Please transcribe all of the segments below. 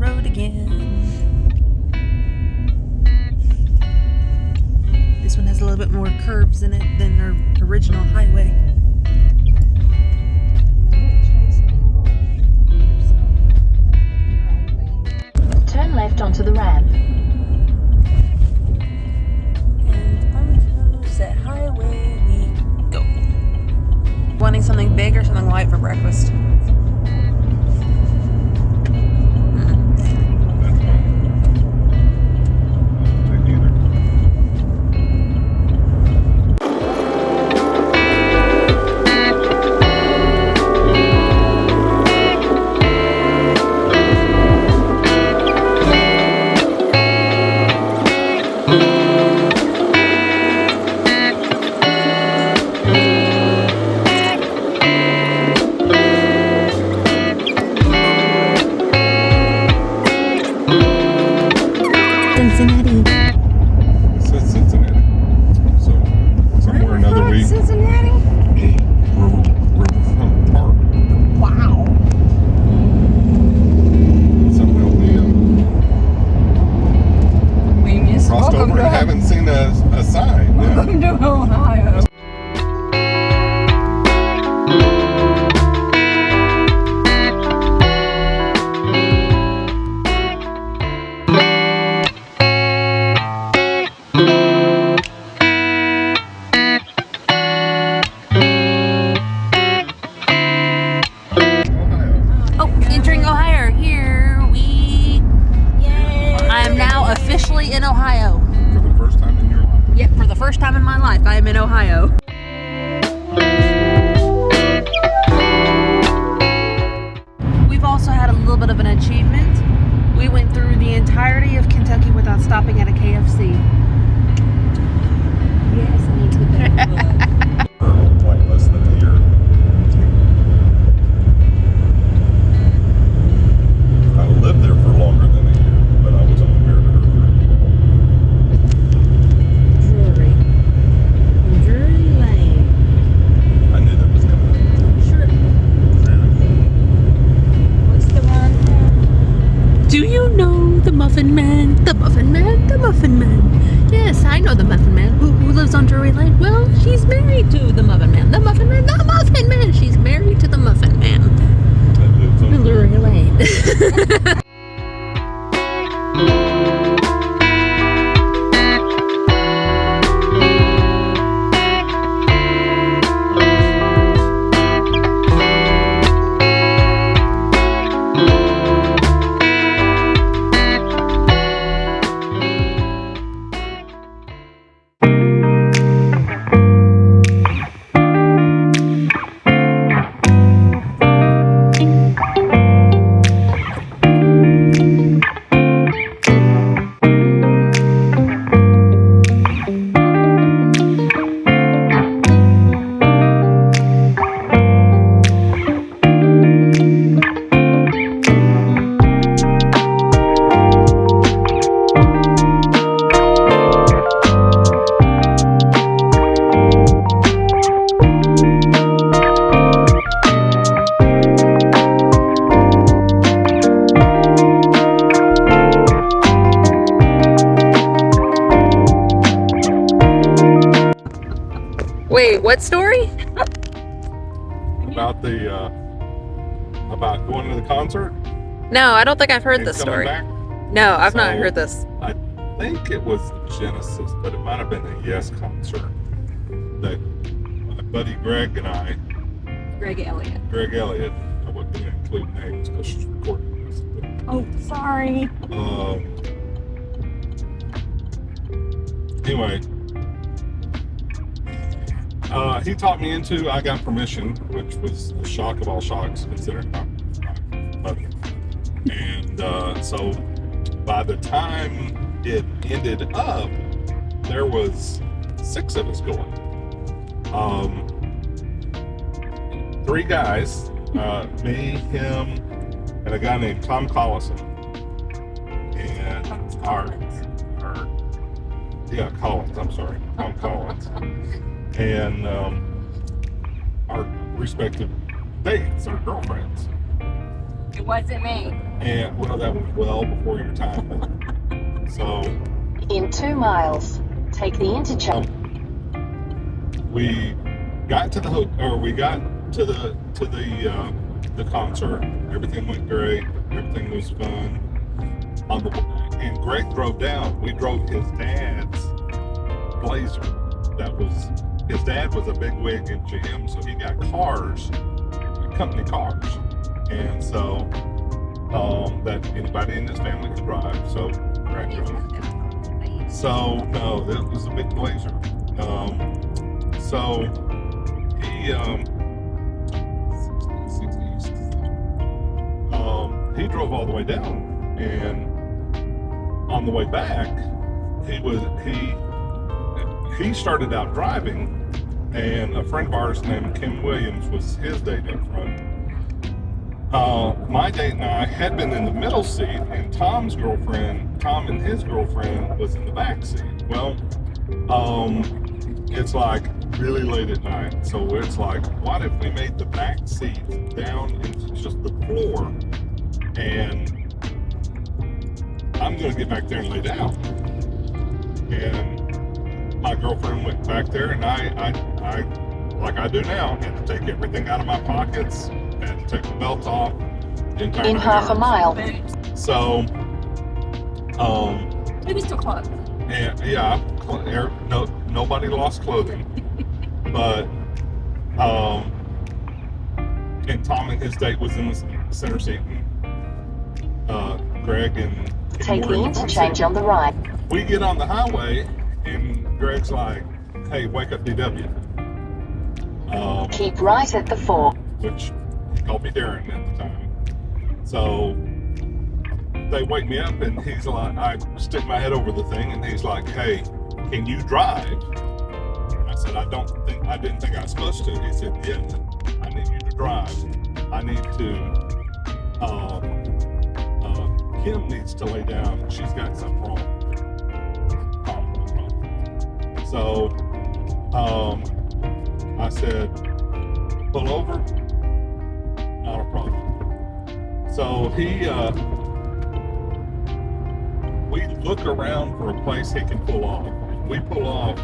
road again. This one has a little bit more curves in it than our original highway. Turn left onto the ramp. And onto that highway we go. Wanting something big or something light for breakfast? In Ohio. For the first time in your life? Yep, for the first time in my life, I am in Ohio. We've also had a little bit of an achievement. We went through the entirety of Kentucky without stopping at a KFC. Yes, I need to put that in the book. For like less than a year. I lived there for longer than a year, but I was only married to her for Drury Lane. I knew that was coming. Sure. What's the one? Do you know the Muffin Man? The Muffin Man? The Muffin Man. Yes, I know the Muffin Man. Who lives on Drury Lane? Well, she's married to the Muffin Man. The Muffin Man? The Muffin Man! She's married to the Muffin Man. That lives on Drury Lane. Wait, what story? about about going to the concert. No, I don't think I've heard and this coming story. back. No, I've not So, heard this. I think it was Genesis, but it might have been a Yes concert that my buddy Greg and I, Greg Elliott. I wasn't going to include names because she's recording this. But, Oh, sorry. anyway, he talked me into, I got permission, which was a shock of all shocks, considering my mother. And so by the time it ended up, there was 6 of us going. 3 guys, me, him, and a guy named Tom Collison. And Collins, I'm sorry, Tom Collins. And our respective dates, our girlfriends. It wasn't me. And well, that was well before your time. So In 2 miles, take the interchange. we got to the concert. Everything went great. Everything was fun. And Greg drove down. We drove his dad's Blazer. His dad was a big wig in GM, so he got company cars, and so that anybody in his family could drive. So Greg drove. So no, it was a big Blazer. So he drove all the way down, and on the way back, he started out driving, and a friend of ours named Kim Williams was his date up front. My date and I had been in the middle seat, and Tom and his girlfriend was in the back seat. Well, it's like really late at night, so it's like, what if we made the back seat down into just the floor, and I'm gonna get back there and lay down. And my girlfriend went back there, and I like I do now, had to take everything out of my pockets, had to take the belt off. In half a mile. So, It was still close. and yeah, nobody lost clothing, but and Tom and his date was in the center seat, and Greg and Kim Take were the in the front interchange seat. on the right. We get on the highway, and Greg's like, "Hey, wake up, DW." Keep right at the 4. Which he called me Darren at the time. So they wake me up, and he's like, I stick my head over the thing, and he's like, "Hey, can you drive?" I said, "I didn't think I was supposed to." He said, "Yeah, I need you to drive. I need to. Kim needs to lay down. She's got something wrong." So I said, "Pull over, not a problem." So we look around for a place he can pull off. We pull off,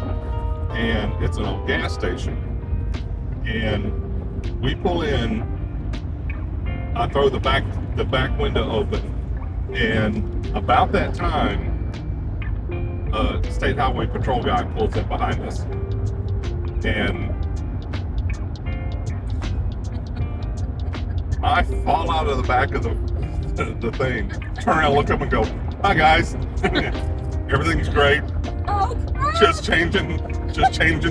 and it's an old gas station. And we pull in. I throw the back window open, and about that time, a state highway patrol guy pulls up behind us, and I fall out of the back of the thing, turn around, look up, and go, "Hi guys, everything's great. Oh, crap. Just changing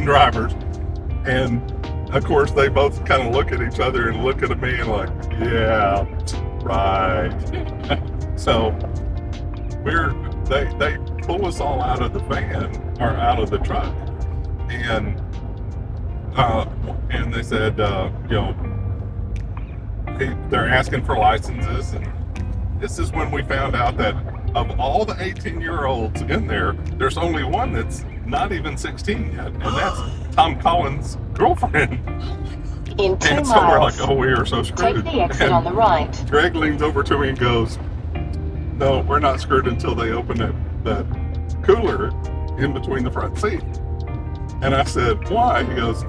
drivers." And of course, they both kind of look at each other and look at me and like, "Yeah, right." So they pull us all out of the van, or out of the truck, and they said, they're asking for licenses, and this is when we found out that of all the 18-year-olds in there, there's only one that's not even 16 yet, and that's Tom Collins' girlfriend. In 2 And miles, so we're like, "Oh, we are so take screwed." the exit And on the right. Greg leans over to me and goes, "No, we're not screwed until they open that cooler in between the front seat." And I said, "Why?" He goes,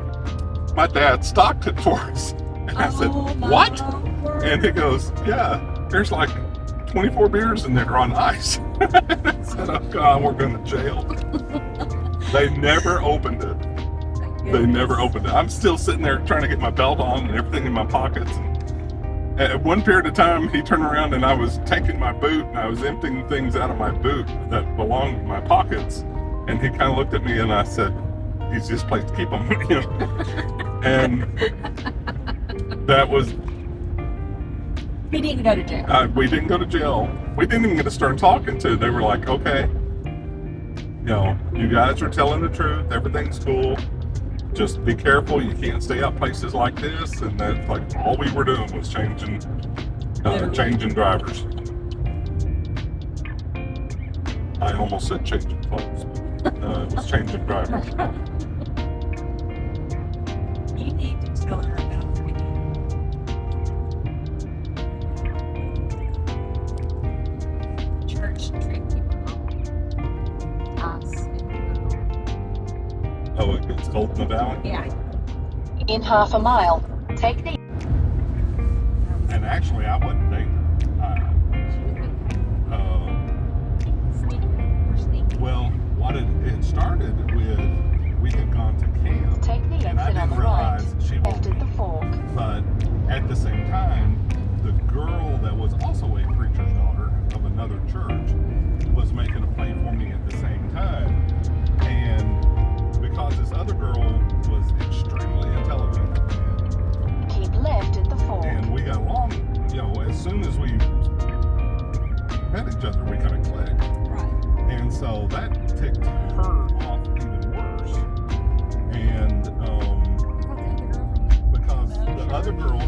"My dad stocked it for us." And I said, "What?" And he goes, "Yeah, there's like 24 beers in there on ice." And I said, "Oh God, we're going to jail." They never opened it. They never opened it. I'm still sitting there trying to get my belt on and everything in my pockets. And at one period of time, he turned around, and I was taking my boot, and I was emptying things out of my boot that belonged in my pockets. And he kind of looked at me, and I said, "Easiest place to keep them." And that was... He didn't go to jail. we didn't go to jail. We didn't even get to start talking to. They were like, "Okay, you guys are telling the truth. Everything's cool. Just be careful. You can't stay out places like this." And that's like all we were doing was changing drivers. I almost said changing clothes. It was changing drivers. You need to tell her about It's cold in the valley. Yeah. In half a mile, take the And actually, I wasn't dating her. Well, it started with we had gone to camp, take the and I exit on didn't the right. realize she Left wanted at the me. fork. But at the same time, the girl that was also a preacher's daughter of another church was making a play for me at the same time. And because this other girl was extremely intelligent, Keep left at the fork. and we got along, as soon as we met each other, we kind of clicked. Right. And so that ticked her off even worse. And because the other girl,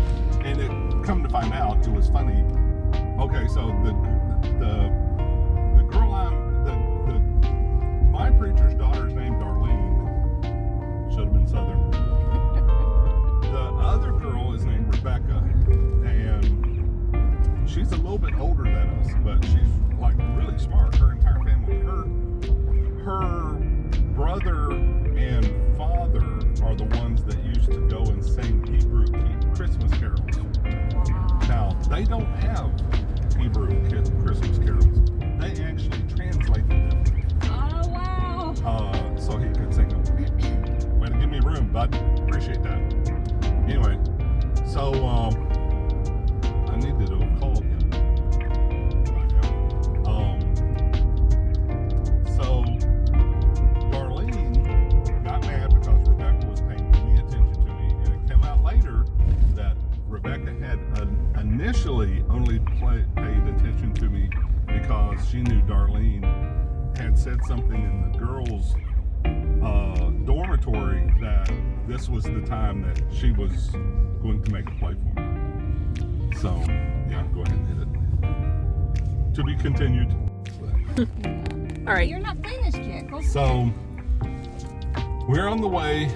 and it come to find out, it was funny. Okay, so the girl my preacher's daughter's named Darlene. Should have been Southern. The other girl is named Rebecca, and she's a little bit older than us, but she's like really smart. Her entire family, her brother and father are the ones that used to go and sing Hebrew Christmas carols. Now, they don't have Hebrew Christmas carols. They actually translated them. Oh, wow. So he could sing them. Way to give me room, bud. Appreciate that. Anyway, so I needed to have called him right now. So Darlene got mad because Rebecca was paying any attention to me, and it came out later that Rebecca had initially only paid attention to me because she knew Darlene had said something in the girls' dormitory that this was the time that she was going to make a play for me. So, yeah, go ahead and hit it. To be continued. All right. You're not finished yet. Go So, we're on the way.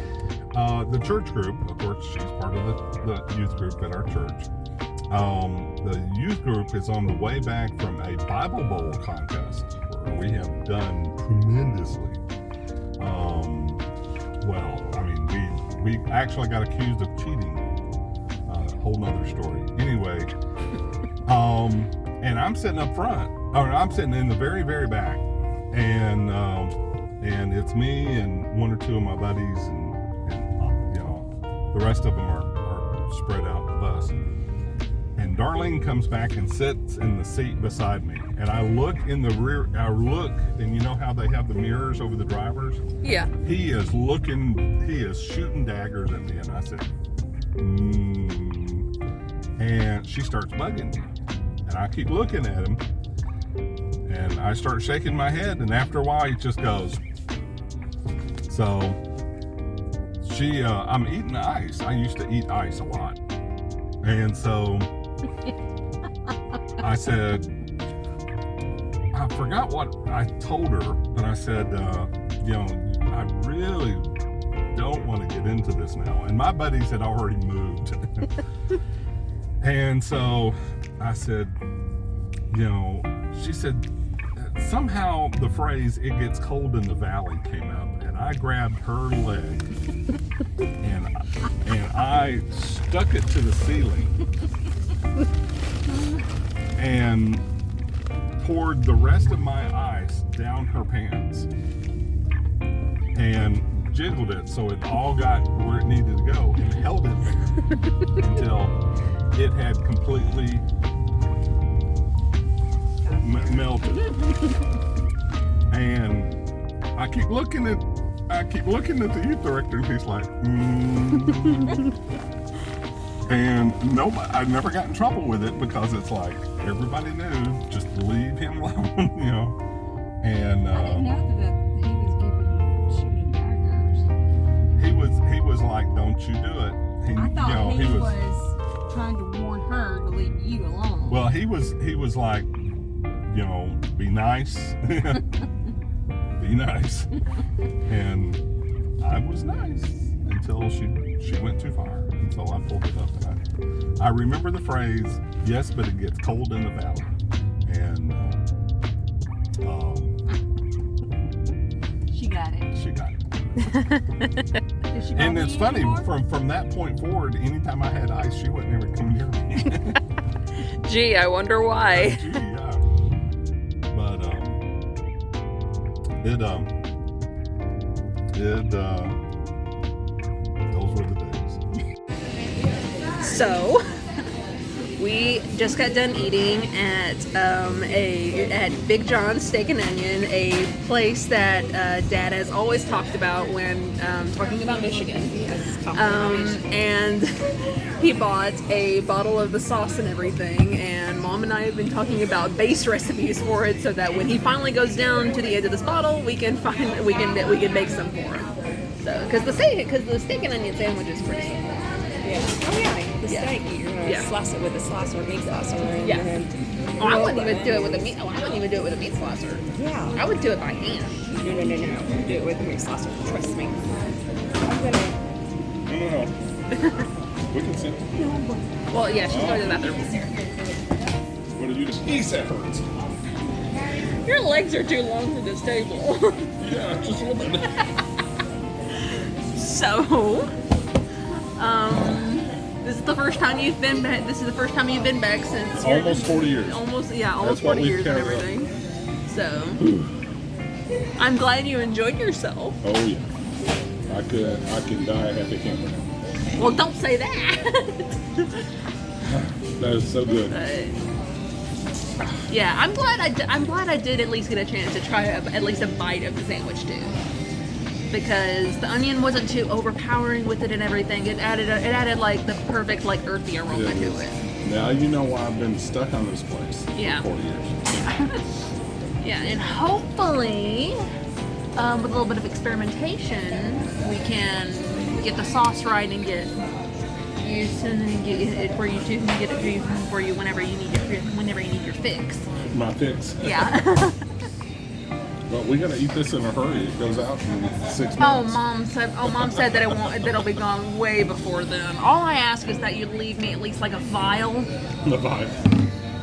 The church group, of course, she's part of the youth group at our church. The youth group is on the way back from a Bible Bowl contest where we have done tremendously. Well, I mean, we actually got accused of cheating. Whole nother story. Anyway, and I'm sitting up front, or I'm sitting in the very, very back, and it's me and one or two of my buddies, and the rest of them are spread out the bus. And Darlene comes back and sits in the seat beside me. And I look in the rear, and you know how they have the mirrors over the drivers? Yeah. He is shooting daggers at me. And I said, And she starts bugging me. And I keep looking at him. And I start shaking my head. And after a while, he just goes. So, I'm eating ice. I used to eat ice a lot. And so I said, I forgot what I told her, but I said, I really don't want to get into this now. And my buddies had already moved. And so I said, she said, somehow the phrase, "it gets cold in the valley," came up. And I grabbed her leg and I stuck it to the ceiling and poured the rest of my ice down her pants and jiggled it so it all got where it needed to go and held it there until it had completely melted. And I keep looking at the youth director, and he's like, And I never got in trouble with it because it's like everybody knew, just leave him alone, And I didn't know that he was giving you shooting daggers. He was like, "Don't you do it." I thought he was trying to warn her to leave you alone. Well, he was like, be nice. Be nice. And I was nice until she went too far. And so I pulled it up, and I remember the phrase, "Yes, but it gets cold in the valley." And she got it. she got it. And it's funny, from that point forward, anytime I had ice, she wouldn't ever come near me. Gee, I wonder why. Gee, yeah. But those were the days. So, we just got done eating at Big John's Steak and Onion, a place that Dad has always talked about when talking about Michigan. And he bought a bottle of the sauce and everything, and Mom and I have been talking about base recipes for it, so that when he finally goes down to the edge of this bottle, we can make some for him. So, because the steak and onion sandwich is pretty simple. Yeah. Oh yeah, the steak. You're gonna slice it with a slicer, meat slicer. And then I wouldn't even do it with a meat. I wouldn't even do it with a meat slicer. Yeah. I would do it by hand. No. Do it with a meat slicer. Trust me. I'm gonna. No. We can sit. Well, yeah, she's going to the bathroom. What did you just? He said hurts. Your legs are too long for this table. Yeah, just a little bit. So, this is the first time you've been back. This is the first time you've been back since Almost 40 years. Almost That's 40 what years and we've everything. So, I'm glad you enjoyed yourself. Oh yeah. I could die at the camper now. Well, don't say that. That is so good. Yeah, I'm glad I did at least get a chance to try at least a bite of the sandwich too, because the onion wasn't too overpowering with it and everything. It added like the perfect like earthy aroma to it. Now you know why I've been stuck on this place Yeah. for 40 years. Yeah, and hopefully, with a little bit of experimentation, we can get the sauce right and get used and get it for you too, and get it used for you whenever you need your fix. My fix. Yeah. But we gotta eat this in a hurry. It goes out in 6 months. Mom said that that'll be gone way before then. All I ask is that you leave me at least like a vial. The vibe.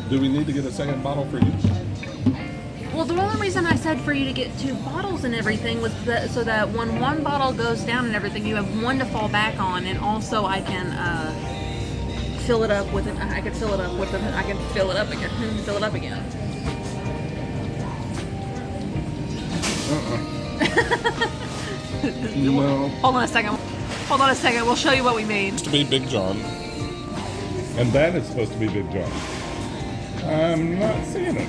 Do we need to get a second bottle for you? Well, the only reason I said for you to get 2 bottles and everything was so that when one bottle goes down and everything, you have one to fall back on, and also I can fill it up with it. I can fill it up with it. I can fill it up again. Fill it up again. No. Hold on a second. We'll show you what we made. To be Big John. And that is supposed to be Big John. I'm not seeing it.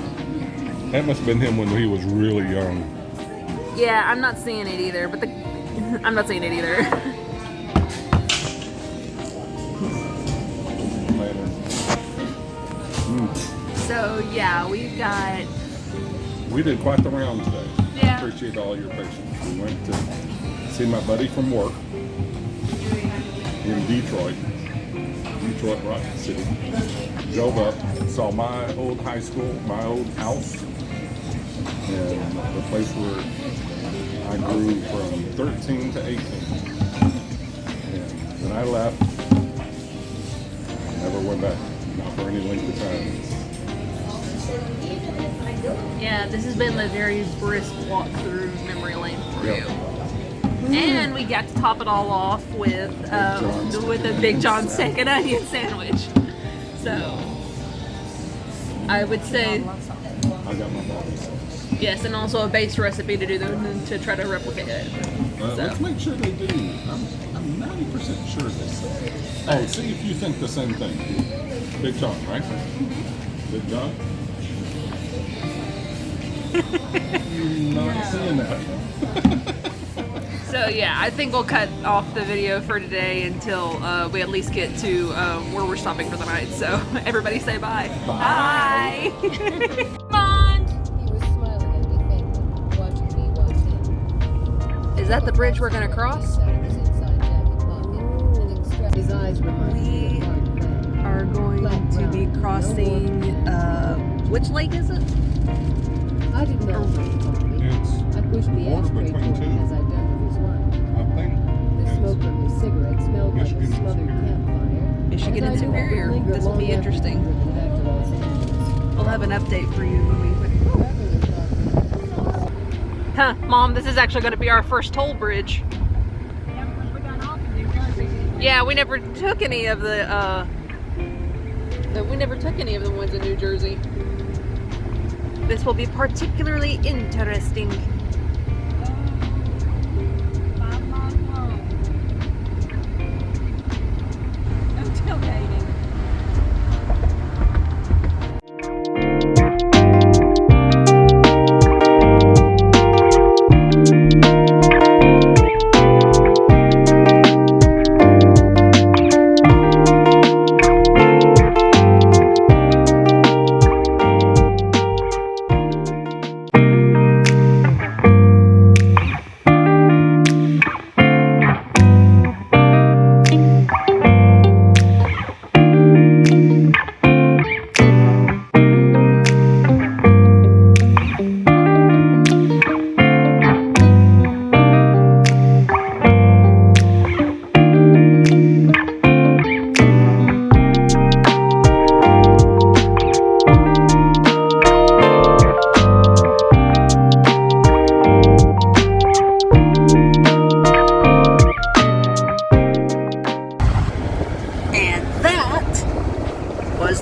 That must have been him when he was really young. Yeah, I'm not seeing it either. But I'm not seeing it either. Later. So yeah, we did quite the round today. Yeah. Appreciate all your patience. We went to see my buddy from work in Detroit, Rock City. Drove up, saw my old high school, my old house, and the place where I grew from 13 to 18. And when I left, I never went back, not for any length of time. Yeah, this has been a very brisk walk through memory lane for Yep. you. And we got to top it all off with a Big John steak and onion sandwich. So, I would say, I got my bottle sauce. yes, and also a base recipe to try to replicate it. Let's make sure they do. I'm 90% sure they say. Oh, see if you think the same thing. Big John, right? Big John? Not seeing that. So yeah, I think we'll cut off the video for today until we at least get to where we're stopping for the night. So everybody say bye. Bye. Come on. He was smiling at me faintly, watching me watch him. Is that the bridge we're gonna cross? His eyes reminded me of hard land. Are going to be crossing. Which lake is it? I didn't know what he told me. It's I pushed the border ashtray between toward him two. as I'd done with his wine. I think The smoke it's from his cigarette smelled like a Michigan smothered Superior. campfire. Michigan and Superior. This will be interesting. We'll have an update for you when we. Huh, Mom, this is actually going to be our first toll bridge. Yeah, because we got off in New Jersey. Yeah, we never took any of the ones in New Jersey. This will be particularly interesting. 5 miles long. No tailgating.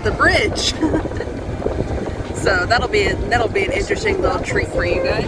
The bridge. So that'll be an interesting little treat for you guys.